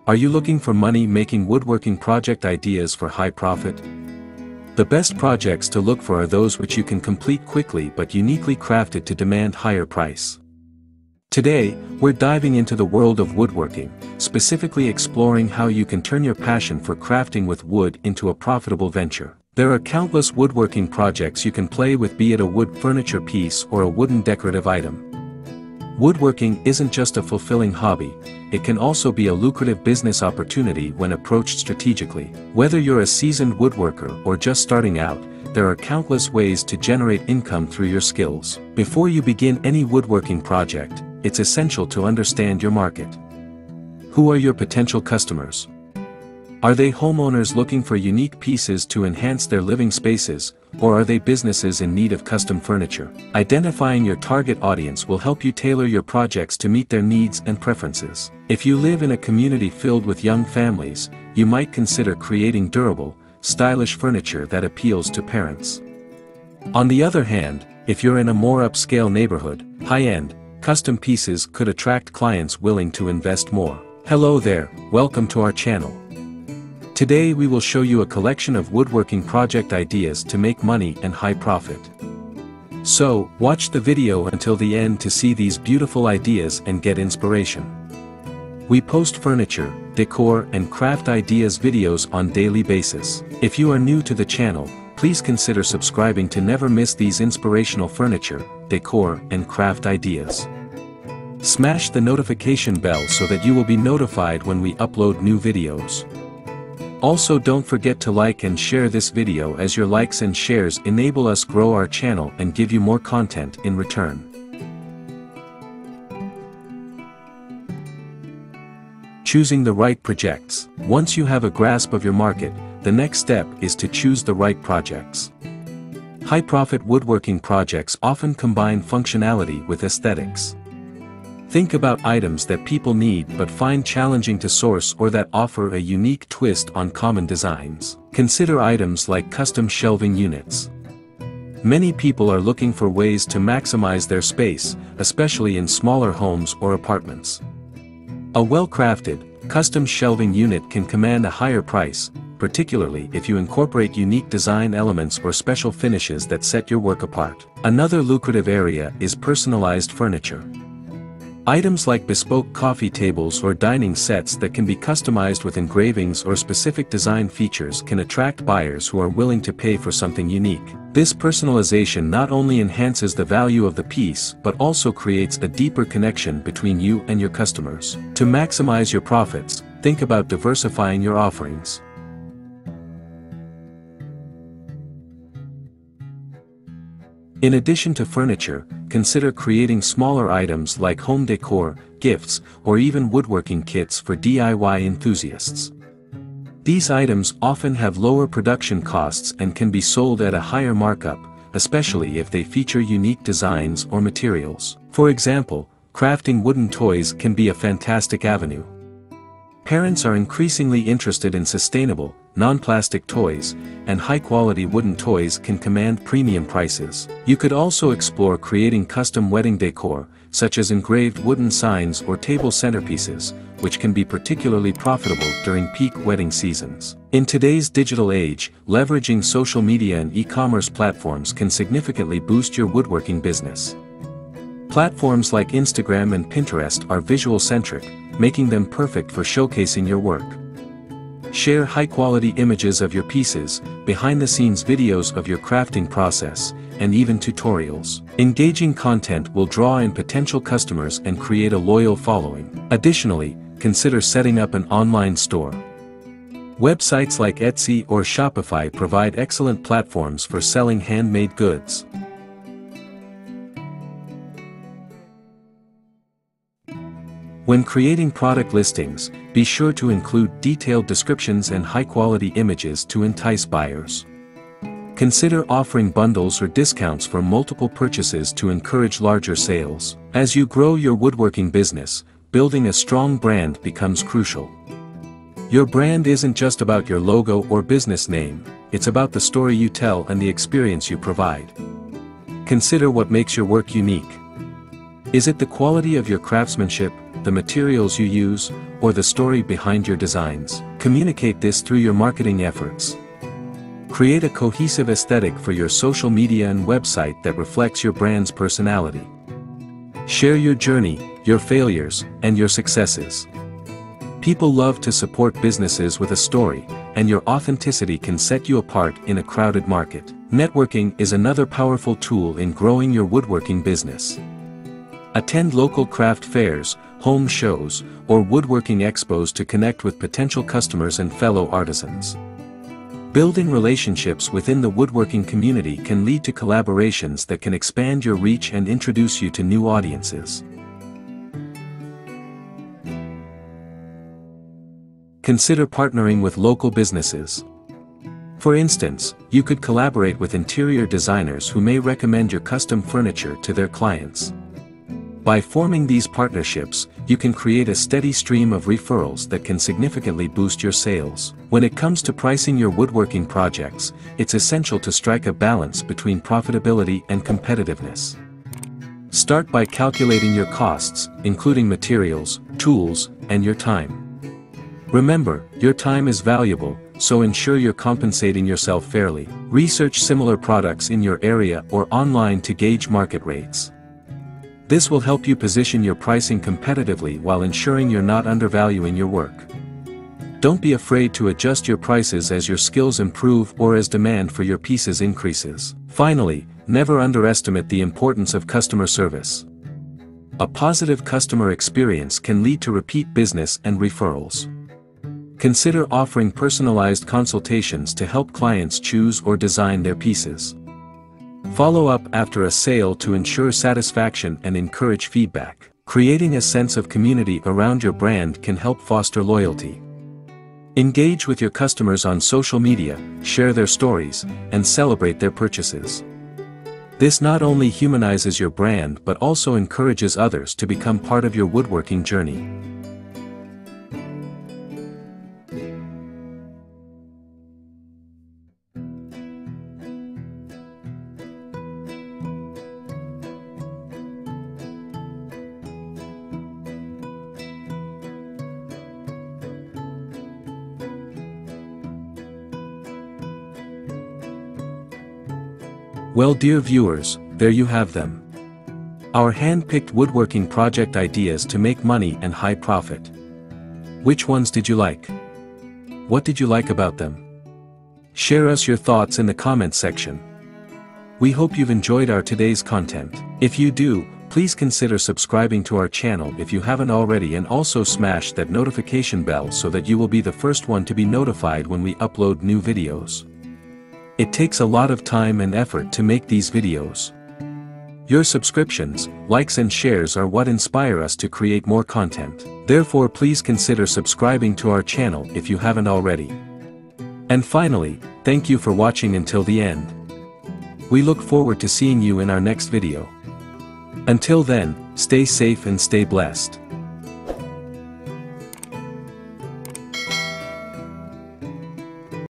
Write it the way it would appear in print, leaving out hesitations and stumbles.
Are you looking for money-making woodworking project ideas for high profit? The best projects to look for are those which you can complete quickly but uniquely crafted to demand higher price. Today, we're diving into the world of woodworking, specifically exploring how you can turn your passion for crafting with wood into a profitable venture. There are countless woodworking projects you can play with, be it a wood furniture piece or a wooden decorative item. Woodworking isn't just a fulfilling hobby, it can also be a lucrative business opportunity when approached strategically. Whether you're a seasoned woodworker or just starting out, there are countless ways to generate income through your skills. Before you begin any woodworking project, it's essential to understand your market. Who are your potential customers? Are they homeowners looking for unique pieces to enhance their living spaces, or are they businesses in need of custom furniture? Identifying your target audience will help you tailor your projects to meet their needs and preferences. If you live in a community filled with young families, you might consider creating durable, stylish furniture that appeals to parents. On the other hand, if you're in a more upscale neighborhood, high-end, custom pieces could attract clients willing to invest more. Hello there, welcome to our channel. Today we will show you a collection of woodworking project ideas to make money and high profit. So, watch the video until the end to see these beautiful ideas and get inspiration. We post furniture, decor and craft ideas videos on daily basis. If you are new to the channel, please consider subscribing to never miss these inspirational furniture, decor and craft ideas. Smash the notification bell so that you will be notified when we upload new videos. Also, don't forget to like and share this video, as your likes and shares enable us grow our channel and give you more content in return. Choosing the right projects. Once you have a grasp of your market, the next step is to choose the right projects. High-profit woodworking projects often combine functionality with aesthetics. Think about items that people need but find challenging to source, or that offer a unique twist on common designs. Consider items like custom shelving units. Many people are looking for ways to maximize their space, especially in smaller homes or apartments. A well-crafted, custom shelving unit can command a higher price, particularly if you incorporate unique design elements or special finishes that set your work apart. Another lucrative area is personalized furniture. Items like bespoke coffee tables or dining sets that can be customized with engravings or specific design features can attract buyers who are willing to pay for something unique. This personalization not only enhances the value of the piece but also creates a deeper connection between you and your customers. To maximize your profits, think about diversifying your offerings. In addition to furniture, consider creating smaller items like home decor, gifts, or even woodworking kits for DIY enthusiasts. These items often have lower production costs and can be sold at a higher markup, especially if they feature unique designs or materials. For example, crafting wooden toys can be a fantastic avenue. Parents are increasingly interested in sustainable, non-plastic toys, and high-quality wooden toys can command premium prices. You could also explore creating custom wedding decor, such as engraved wooden signs or table centerpieces, which can be particularly profitable during peak wedding seasons. In today's digital age, leveraging social media and e-commerce platforms can significantly boost your woodworking business. Platforms like Instagram and Pinterest are visual-centric, making them perfect for showcasing your work. Share high-quality images of your pieces, behind-the-scenes videos of your crafting process, and even tutorials. Engaging content will draw in potential customers and create a loyal following. Additionally, consider setting up an online store. Websites like Etsy or Shopify provide excellent platforms for selling handmade goods. When creating product listings, be sure to include detailed descriptions and high-quality images to entice buyers. Consider offering bundles or discounts for multiple purchases to encourage larger sales. As you grow your woodworking business, building a strong brand becomes crucial. Your brand isn't just about your logo or business name, it's about the story you tell and the experience you provide. Consider what makes your work unique. Is it the quality of your craftsmanship, the materials you use, or the story behind your designs. Communicate this through your marketing efforts. Create a cohesive aesthetic for your social media and website that reflects your brand's personality. Share your journey, your failures, and your successes. People love to support businesses with a story, and your authenticity can set you apart in a crowded market. Networking is another powerful tool in growing your woodworking business. Attend local craft fairs, home shows, or woodworking expos to connect with potential customers and fellow artisans. Building relationships within the woodworking community can lead to collaborations that can expand your reach and introduce you to new audiences. Consider partnering with local businesses. For instance, you could collaborate with interior designers who may recommend your custom furniture to their clients. By forming these partnerships, you can create a steady stream of referrals that can significantly boost your sales. When it comes to pricing your woodworking projects, it's essential to strike a balance between profitability and competitiveness. Start by calculating your costs, including materials, tools, and your time. Remember, your time is valuable, so ensure you're compensating yourself fairly. Research similar products in your area or online to gauge market rates. This will help you position your pricing competitively while ensuring you're not undervaluing your work. Don't be afraid to adjust your prices as your skills improve or as demand for your pieces increases. Finally, never underestimate the importance of customer service. A positive customer experience can lead to repeat business and referrals. Consider offering personalized consultations to help clients choose or design their pieces. Follow up after a sale to ensure satisfaction and encourage feedback. Creating a sense of community around your brand can help foster loyalty. Engage with your customers on social media, share their stories, and celebrate their purchases. This not only humanizes your brand but also encourages others to become part of your woodworking journey. Well, dear viewers, there you have them. Our hand-picked woodworking project ideas to make money and high profit. Which ones did you like? What did you like about them? Share us your thoughts in the comments section. We hope you've enjoyed our today's content. If you do, please consider subscribing to our channel if you haven't already, and also smash that notification bell so that you will be the first one to be notified when we upload new videos. It takes a lot of time and effort to make these videos. Your subscriptions, likes and shares are what inspire us to create more content. Therefore, please consider subscribing to our channel if you haven't already. And finally, thank you for watching until the end. We look forward to seeing you in our next video. Until then, stay safe and stay blessed.